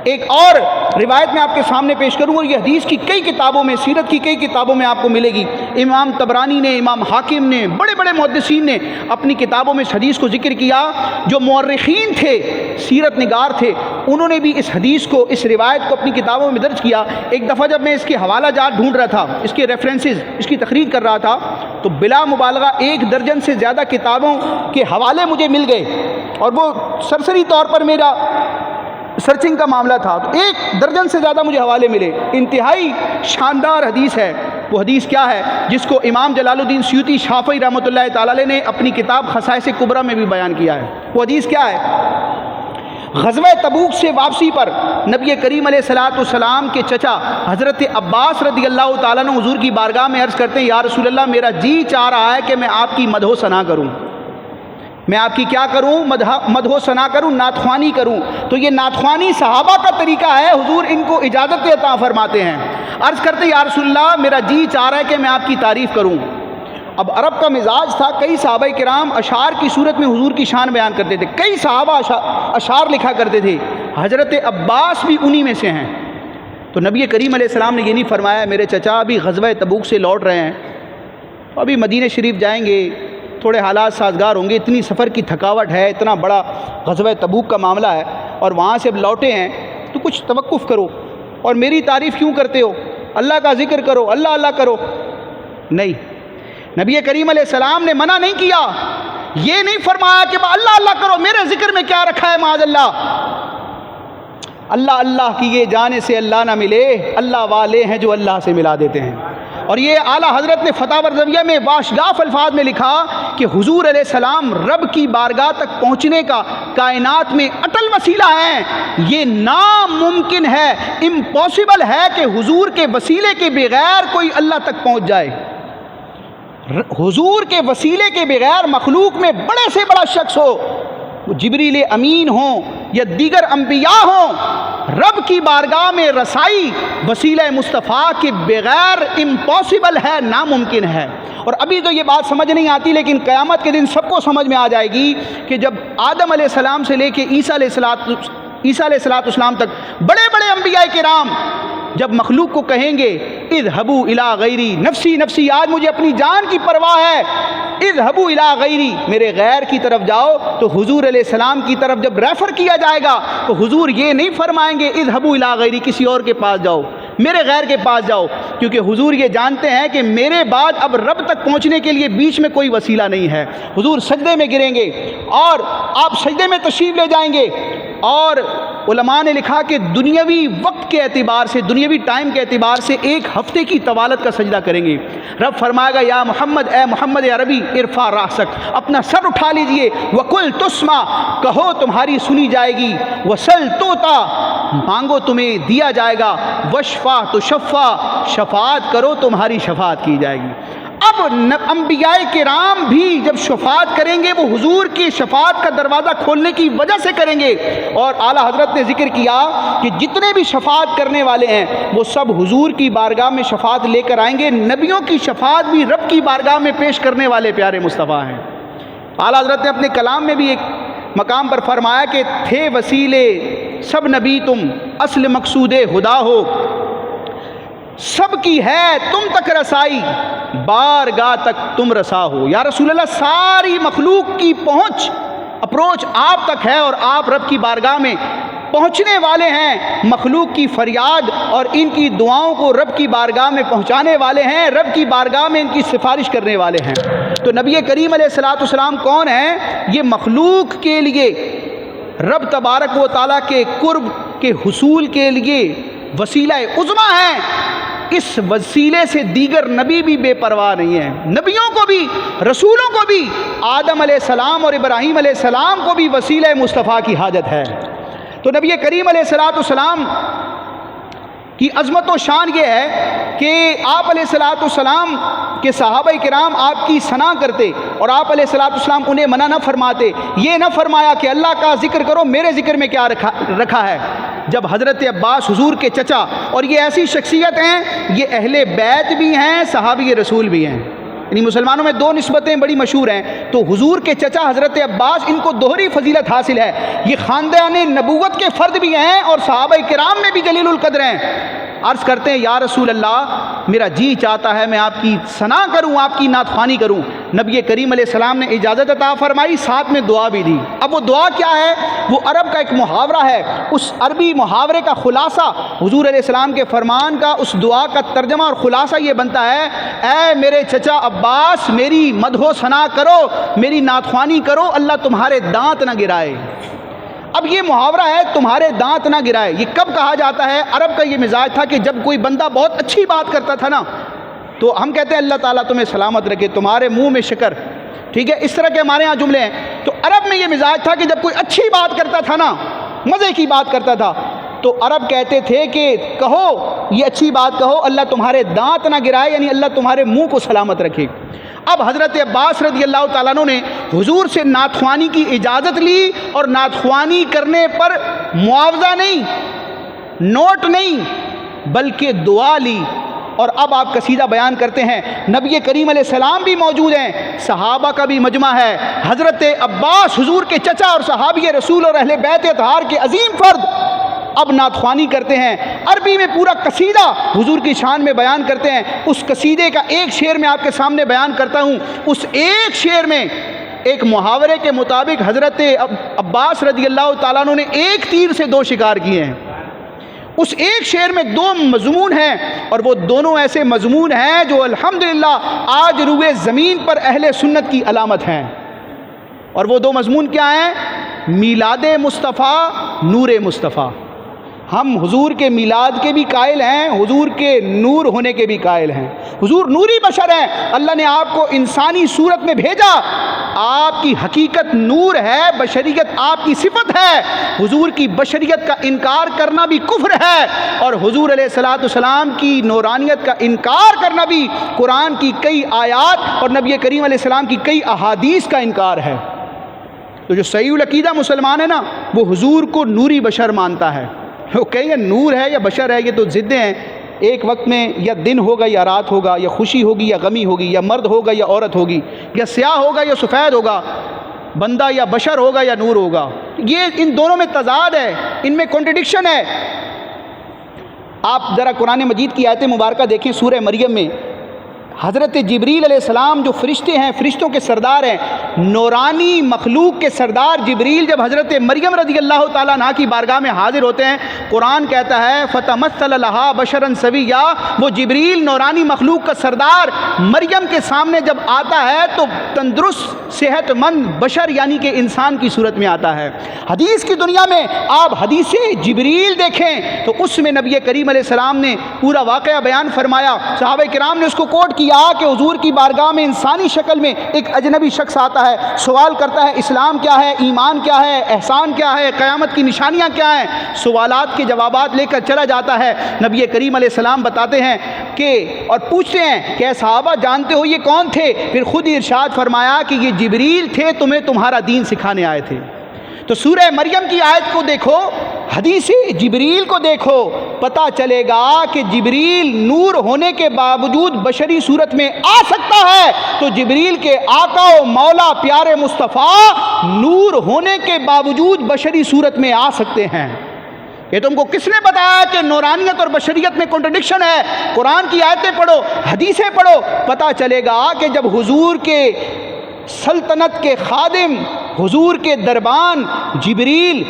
ایک اور روایت میں آپ کے سامنے پیش کروں گا، یہ حدیث کی کئی کتابوں میں، سیرت کی کئی کتابوں میں آپ کو ملے گی۔ امام طبرانی نے، امام حاکم نے، بڑے بڑے محدثین نے اپنی کتابوں میں اس حدیث کو ذکر کیا۔ جو مورخین تھے، سیرت نگار تھے، انہوں نے بھی اس حدیث کو، اس روایت کو اپنی کتابوں میں درج کیا۔ ایک دفعہ جب میں اس کے حوالہ جات ڈھونڈ رہا تھا، اس کے ریفرنسز، اس کی تقریر کر رہا تھا، تو بلا مبالغہ 1 درجن سے زیادہ کتابوں کے حوالے مجھے مل گئے، اور وہ سرسری طور پر میرا سرچنگ کا معاملہ تھا، تو 1 درجن سے زیادہ مجھے حوالے ملے۔ انتہائی شاندار حدیث ہے۔ وہ حدیث کیا ہے؟ جس کو امام جلال الدین سیوطی شافعی رحمۃ اللہ تعالی علیہ نے اپنی کتاب خصائص کبریٰ میں بھی بیان کیا ہے۔ وہ حدیث کیا ہے؟ غزوہ تبوک سے واپسی پر نبی کریم علیہ الصلوۃ والسلام کے چچا حضرت عباس رضی اللہ تعالیٰ عنہ حضور کی بارگاہ میں عرض کرتے ہیں، یا رسول اللہ، میرا جی چاہ رہا ہے کہ میں آپ کی مدح و ثنا کروں، میں آپ کی کیا کروں؟ مدح و ثنا کروں، نعت خوانی کروں۔ تو یہ نعت خوانی صحابہ کا طریقہ ہے، حضور ان کو اجازت عطا فرماتے ہیں۔ عرض کرتے ہیں، یا رسول اللہ، میرا جی چاہ رہا ہے کہ میں آپ کی تعریف کروں۔ اب عرب کا مزاج تھا، کئی صحابہ کرام اشعار کی صورت میں حضور کی شان بیان کرتے تھے، کئی صحابہ اشعار لکھا کرتے تھے، حضرت عباس بھی انہی میں سے ہیں۔ تو نبی کریم علیہ السلام نے یہ نہیں فرمایا میرے چچا ابھی غزوہ تبوک سے لوٹ رہے ہیں، ابھی مدینہ شریف جائیں گے، تھوڑے حالات سازگار ہوں گے، اتنی سفر کی تھکاوٹ ہے، اتنا بڑا غزوہ تبوک کا معاملہ ہے، اور وہاں سے اب لوٹے ہیں تو کچھ توقف کرو، اور میری تعریف کیوں کرتے ہو؟ اللہ کا ذکر کرو، اللہ اللہ کرو۔ نہیں، نبی کریم علیہ السلام نے منع نہیں کیا، یہ نہیں فرمایا کہ اللہ اللہ کرو، میرے ذکر میں کیا رکھا ہے معاذ اللہ۔ اللہ اللہ کیے جانے سے اللہ نہ ملے، اللہ والے ہیں جو اللہ سے ملا دیتے ہیں۔ اور یہ اعلیٰ حضرت نے فتاوی رضویہ میں واشگاف الفاظ میں لکھا کہ حضور علیہ السلام رب کی بارگاہ تک پہنچنے کا کائنات میں اٹل وسیلہ ہے۔ یہ ناممکن ہے، امپاسبل ہے کہ حضور کے وسیلے کے بغیر کوئی اللہ تک پہنچ جائے۔ حضور کے وسیلے کے بغیر مخلوق میں بڑے سے بڑا شخص ہو، جبریل امین ہوں یا دیگر انبیاء ہوں، رب کی بارگاہ میں رسائی وسیلہ مصطفیٰ کے بغیر امپاسبل ہے، ناممکن ہے۔ اور ابھی تو یہ بات سمجھ نہیں آتی، لیکن قیامت کے دن سب کو سمجھ میں آ جائے گی کہ جب آدم علیہ السلام سے لے کے عیسیٰ علیہ السلام تک بڑے بڑے انبیاء کرام جب مخلوق کو کہیں گے اذهبوا الی غیری نفسی نفسی، آج مجھے اپنی جان کی پرواہ ہے، اذهبوا الی غیری، میرے غیر کی طرف جاؤ، تو حضور علیہ السلام کی طرف جب ریفر کیا جائے گا تو حضور یہ نہیں فرمائیں گے اذهبوا الی غیری، کسی اور کے پاس جاؤ، میرے غیر کے پاس جاؤ، کیونکہ حضور یہ جانتے ہیں کہ میرے بعد اب رب تک پہنچنے کے لیے بیچ میں کوئی وسیلہ نہیں ہے۔ حضور سجدے میں گریں گے اور آپ سجدے میں تشریف لے جائیں گے، اور علماء نے لکھا کہ دنیاوی وقت کے اعتبار سے، دنیاوی ٹائم کے اعتبار سے 1 ہفتے کی طوالت کا سجدہ کریں گے۔ رب فرمائے گا یا محمد، اے محمد عربی، ارفع راسک، اپنا سر اٹھا لیجئے، وقل تسمع، کہو تمہاری سنی جائے گی، وسل توتا، مانگو تمہیں دیا جائے گا، وشفع تشفع، شفاعت کرو تمہاری شفاعت کی جائے گی۔ اب انبیاء کرام بھی جب شفاعت کریں گے وہ حضور کی شفاعت کا دروازہ کھولنے کی وجہ سے کریں گے، اور اعلیٰ حضرت نے ذکر کیا کہ جتنے بھی شفاعت کرنے والے ہیں وہ سب حضور کی بارگاہ میں شفاعت لے کر آئیں گے۔ نبیوں کی شفاعت بھی رب کی بارگاہ میں پیش کرنے والے پیارے مصطفیٰ ہیں۔ اعلیٰ حضرت نے اپنے کلام میں بھی ایک مقام پر فرمایا کہ تھے وسیلے سب نبی تم، اصل مقصود خدا ہو، سب کی ہے تم تک رسائی، بارگاہ تک تم رسا ہو۔ یا رسول اللہ، ساری مخلوق کی پہنچ، اپروچ آپ تک ہے، اور آپ رب کی بارگاہ میں پہنچنے والے ہیں، مخلوق کی فریاد اور ان کی دعاؤں کو رب کی بارگاہ میں پہنچانے والے ہیں، رب کی بارگاہ میں ان کی سفارش کرنے والے ہیں۔ تو نبی کریم علیہ الصلوۃ والسلام کون ہیں؟ یہ مخلوق کے لیے رب تبارک و تعالیٰ کے قرب کے حصول کے لیے وسیلہ عظمیٰ ہیں۔ اس وسیلے سے دیگر نبی بھی بے پرواہ نہیں ہیں، نبیوں کو بھی، رسولوں کو بھی، آدم علیہ السلام اور ابراہیم علیہ السلام کو بھی وسیلہ مصطفیٰ کی حاجت ہے۔ تو نبی کریم علیہ الصلوۃ والسلام کی عظمت و شان یہ ہے کہ آپ علیہ الصلوۃ والسلام کے صحابہ کرام آپ کی ثنا کرتے، اور آپ علیہ الصلوۃ والسلام انہیں منع نہ فرماتے، یہ نہ فرمایا کہ اللہ کا ذکر کرو، میرے ذکر میں کیا رکھا ہے۔ جب حضرت عباس حضور کے چچا، اور یہ ایسی شخصیت ہیں، یہ اہل بیت بھی ہیں، صحابی رسول بھی ہیں، یعنی مسلمانوں میں دو نسبتیں بڑی مشہور ہیں، تو حضور کے چچا حضرت عباس، ان کو دوہری فضیلت حاصل ہے، یہ خاندان نبوت کے فرد بھی ہیں اور صحابہ کرام میں بھی جلیل القدر ہیں۔ عرض کرتے ہیں یا رسول اللہ میرا جی چاہتا ہے میں آپ کی ثنا کروں، آپ کی نعت خوانی کروں۔ نبی کریم علیہ السلام نے اجازت عطا فرمائی، ساتھ میں دعا بھی دی۔ اب وہ دعا کیا ہے؟ وہ عرب کا ایک محاورہ ہے، اس عربی محاورے کا خلاصہ حضور علیہ السلام کے فرمان کا، اس دعا کا ترجمہ اور خلاصہ یہ بنتا ہے، اے میرے چچا عباس میری مدح و ثنا کرو، میری نعت خوانی کرو، اللہ تمہارے دانت نہ گرائے۔ اب یہ محاورہ ہے تمہارے دانت نہ گرائے، یہ کب کہا جاتا ہے؟ عرب کا یہ مزاج تھا کہ جب کوئی بندہ بہت اچھی بات کرتا تھا نا، تو ہم کہتے ہیں اللہ تعالیٰ تمہیں سلامت رکھے، تمہارے منہ میں شکر، ٹھیک ہے، اس طرح کے ہمارے ہاں جملے ہیں۔ تو عرب میں یہ مزاج تھا کہ جب کوئی اچھی بات کرتا تھا نا، مزے کی بات کرتا تھا، تو عرب کہتے تھے کہ کہو یہ اچھی بات کہو، اللہ تمہارے دانت نہ گرائے، یعنی اللہ تمہارے منہ کو سلامت رکھے۔ اب حضرت عباس رضی اللہ تعالیٰ عنہ نے حضور سے نعت خوانی کی اجازت لی، اور نعت خوانی کرنے پر معاوضہ نہیں، نوٹ نہیں، بلکہ دعا لی۔ اور اب آپ قصیدہ بیان کرتے ہیں، نبی کریم علیہ السلام بھی موجود ہیں، صحابہ کا بھی مجمع ہے، حضرت عباس حضور کے چچا اور صحابی رسول اور اہل بیت اطہار کے عظیم فرد اب نعت خوانی کرتے ہیں، عربی میں پورا قصیدہ حضور کی شان میں بیان کرتے ہیں۔ اس قصیدے کا ایک شعر میں آپ کے سامنے بیان کرتا ہوں۔ اس ایک شعر میں ایک محاورے کے مطابق حضرت عباس رضی اللہ تعالیٰ عنہ نے ایک تیر سے دو شکار کیے ہیں۔ اس ایک شعر میں دو مضمون ہیں، اور وہ دونوں ایسے مضمون ہیں جو الحمدللہ آج روئے زمین پر اہل سنت کی علامت ہیں۔ اور وہ دو مضمون کیا ہیں؟ میلاد مصطفیٰ، نور مصطفیٰ۔ ہم حضور کے میلاد کے بھی قائل ہیں، حضور کے نور ہونے کے بھی قائل ہیں۔ حضور نوری بشر ہیں، اللہ نے آپ کو انسانی صورت میں بھیجا، آپ کی حقیقت نور ہے، بشریت آپ کی صفت ہے۔ حضور کی بشریت کا انکار کرنا بھی کفر ہے، اور حضور علیہ الصلوۃ والسلام کی نورانیت کا انکار کرنا بھی قرآن کی کئی آیات اور نبی کریم علیہ السلام کی کئی احادیث کا انکار ہے۔ تو جو صحیح العقیدہ مسلمان ہے نا، وہ حضور کو نوری بشر مانتا ہے۔ وہ کہیں گے نور ہے یا بشر ہے، یہ تو ضدیں ہیں، ایک وقت میں یا دن ہوگا یا رات ہوگا، یا خوشی ہوگی یا غمی ہوگی، یا مرد ہوگا یا عورت ہوگی، یا سیاہ ہوگا یا سفید ہوگا، بندہ یا بشر ہوگا یا نور ہوگا۔ یہ ان دونوں میں تضاد ہے، ان میں کنٹرڈکشن ہے۔ آپ ذرا قرآن مجید کی آیت مبارکہ دیکھیں، سورہ مریم میں حضرت جبریل علیہ السلام جو فرشتے ہیں، فرشتوں کے سردار ہیں، نورانی مخلوق کے سردار جبریل جب حضرت مریم رضی اللہ تعالیٰ عنہ کی بارگاہ میں حاضر ہوتے ہیں، قرآن کہتا ہے فَتَمَثَّلَ لَهَا بَشَرًا سَوِيًّا، وہ جبریل نورانی مخلوق کا سردار مریم کے سامنے جب آتا ہے تو تندرست صحت مند بشر یعنی کہ انسان کی صورت میں آتا ہے۔ حدیث کی دنیا میں آپ حدیث جبریل دیکھیں تو اس میں نبی کریم علیہ السلام نے پورا واقعہ بیان فرمایا، صحابہ کرام نے اس کو کوٹ کیا کہ حضور کی بارگاہ میں انسانی شکل میں ایک اجنبی شخص آتا ہے، سوال کرتا ہے اسلام کیا ہے، ایمان کیا ہے، احسان کیا ہے، قیامت کی نشانیاں کیا ہیں، سوالات کے جوابات لے کر چلا جاتا ہے۔ نبی کریم علیہ السلام بتاتے ہیں کہ اور پوچھتے ہیں کہ صحابہ جانتے ہو یہ کون تھے؟ پھر خود ہی ارشاد فرمایا کہ یہ جبریل تھے، تمہیں تمہارا دین سکھانے آئے تھے۔ تو سورہ مریم کی آیت کو دیکھو، حدیث جبریل کو دیکھو، پتہ چلے گا کہ جبریل نور ہونے کے باوجود بشری صورت میں آ سکتا ہے، تو جبریل کے آقا و مولا پیارے مصطفیٰ نور ہونے کے باوجود بشری صورت میں آ سکتے ہیں۔ یہ تم کو کس نے بتایا کہ نورانیت اور بشریت میں کنٹرڈکشن ہے؟ قرآن کی آیتیں پڑھو، حدیثیں پڑھو، پتہ چلے گا کہ جب حضور کے سلطنت کے خادم، حضور کے دربان جبریل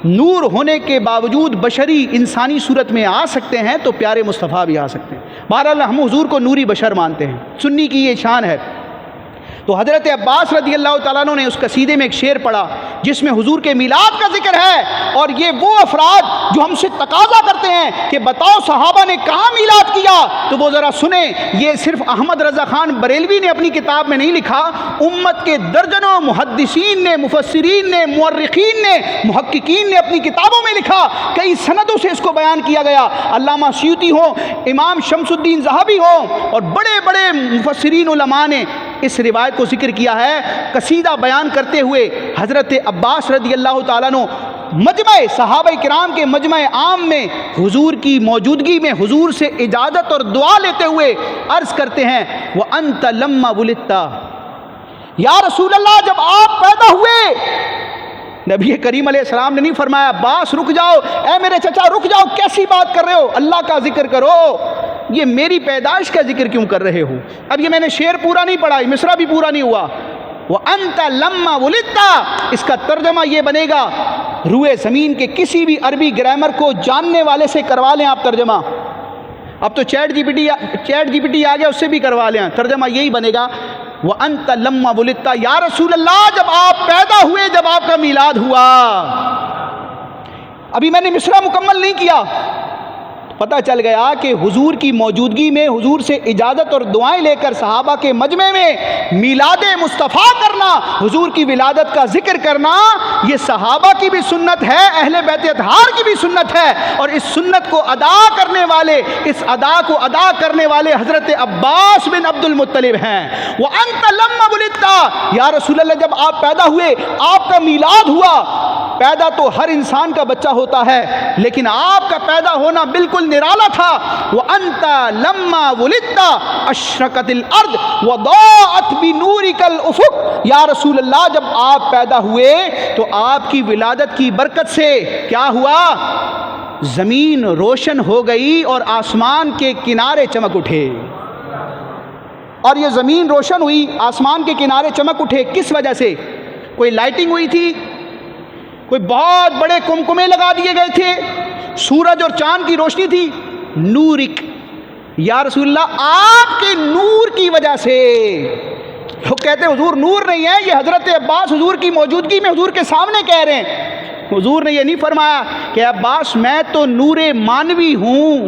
نور ہونے کے باوجود بشری انسانی صورت میں آ سکتے ہیں تو پیارے مصطفیٰ بھی آ سکتے ہیں۔ بہرحال ہم حضور کو نوری بشر مانتے ہیں، سنی کی یہ شان ہے۔ تو حضرت عباس رضی اللہ تعالیٰ عنہ نے اس قصیدے میں ایک شعر پڑھا جس میں حضور کے میلاد کا ذکر ہے، اور یہ وہ افراد جو ہم سے تقاضا کرتے ہیں کہ بتاؤ صحابہ نے کہاں میلاد کیا، تو وہ ذرا سنیں۔ یہ صرف احمد رضا خان بریلوی نے اپنی کتاب میں نہیں لکھا، امت کے درجنوں محدثین نے، مفسرین نے، مورخین نے، محققین نے اپنی کتابوں میں لکھا، کئی سندوں سے اس کو بیان کیا گیا۔ علامہ سیوطی ہوں، امام شمس الدین ذہبی ہوں، اور بڑے بڑے مفسرین علماء نے اس روایت کو ذکر کیا ہے۔ قصیدہ بیان کرتے ہوئے حضرت عباس رضی اللہ تعالیٰ عنہ مجمع صحابہ کرام کے مجمع عام میں حضور کی موجودگی میں حضور سے اجازت اور دعا لیتے ہوئے عرض کرتے ہیں وَأَنْتَ لَمَّا وُلِدْتَ، یا رسول اللہ جب آپ پیدا ہوئے، نبی کریم علیہ السلام نے نہیں فرمایا عباس رک جاؤ، اے میرے چچا رک جاؤ، کیسی بات کر رہے ہو، اللہ کا ذکر کرو، یہ میری پیدائش کا ذکر کیوں کر رہے ہو؟ اب یہ میں نے شعر پورا نہیں پڑھا، مصرع بھی پورا نہیں ہوا۔ وَأَنْتَ لَمَّا وُلِدْتَ، اس کا ترجمہ یہ بنے گا، روئے زمین کے کسی بھی عربی گرامر کو جاننے والے سے کروا لیں آپ ترجمہ، اب تو چیٹ جی پی ٹی آ گیا، اس سے بھی کروا لیں، ترجمہ یہی بنے گا وَأَنْتَ لَمَّا وُلِدْتَ، یا رسول اللہ جب آپ پیدا ہوئے، جب آپ کا میلاد ہوا۔ ابھی میں نے مصرع مکمل نہیں کیا، پتہ چل گیا کہ حضور کی موجودگی میں حضور سے اجازت اور دعائیں لے کر صحابہ کے مجمع میں میلاد مصطفیٰ کرنا، حضور کی ولادت کا ذکر کرنا، یہ صحابہ کی بھی سنت ہے، اہل بیت اطہار کی بھی سنت ہے، اور اس سنت کو ادا کرنے والے، اس ادا کو ادا کرنے والے حضرت عباس بن عبد المطلب ہیں۔ وَأَنْتَ لَمَّا وُلِدْتَ، یا رسول اللہ جب آپ پیدا ہوئے، آپ کا میلاد ہوا۔ پیدا تو ہر انسان کا بچہ ہوتا ہے، لیکن آپ کا پیدا ہونا بالکل نرالا تھا۔ وَأَنْتَ لَمَّا وُلِدْتَ أَشْرَقَتِ الْأَرْضُ وَضَاءَتْ بِنُورِكَ الْأُفُقُ، یا رسول اللہ جب آپ پیدا ہوئے تو آپ کی ولادت کی برکت سے کیا ہوا؟ زمین روشن ہو گئی اور آسمان کے کنارے چمک اٹھے۔ اور یہ زمین روشن ہوئی، آسمان کے کنارے چمک اٹھے، کس وجہ سے؟ کوئی لائٹنگ ہوئی تھی؟ کوئی بہت بڑے کمکمے لگا دیے گئے تھے؟ سورج اور چاند کی روشنی تھی؟ نورک، یا رسول اللہ آپ کے نور کی وجہ سے۔ لوگ کہتے ہیں حضور نور نہیں ہے، یہ حضرت عباس حضور کی موجودگی میں حضور کے سامنے کہہ رہے ہیں۔ حضور نے یہ نہیں فرمایا کہ عباس میں تو نور مانوی ہوں،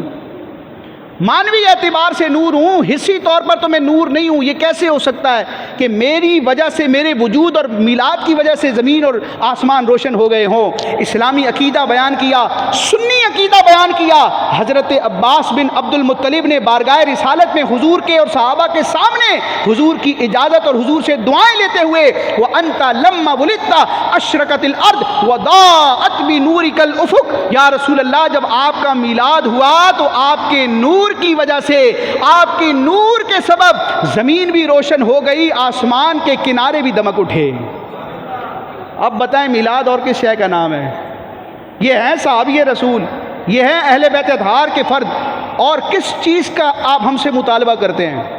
مانوی اعتبار سے نور ہوں، حصی طور پر تو میں نور نہیں ہوں۔ یہ کیسے ہو سکتا ہے کہ میری وجہ سے، میرے وجود اور میلاد کی وجہ سے زمین اور آسمان روشن ہو گئے ہوں؟ اسلامی عقیدہ بیان کیا، سنی عقیدہ بیان کیا۔ حضرت عباس بن عبد المطلب نے بارگاہ رسالت میں حضور کے اور صحابہ کے سامنے حضور کی اجازت اور حضور سے دعائیں لیتے ہوئے وَأَنْتَ لَمَّا وُلِدْتَ أَشْرَقَتِ الْأَرْضُ وَضَاءَتْ بِنُورِكَ الْأُفُقُ، یا رسول اللہ جب آپ کا میلاد ہوا تو آپ کے نور کی وجہ سے، آپ کی نور کے سبب زمین بھی روشن ہو گئی، آسمان کے کنارے بھی دمک اٹھے۔ اب بتائیں میلاد اور کس شے کا نام ہے؟ یہ ہیں صحابی رسول، یہ ہیں اہل بیت اطہار کے فرد، اور کس چیز کا آپ ہم سے مطالبہ کرتے ہیں؟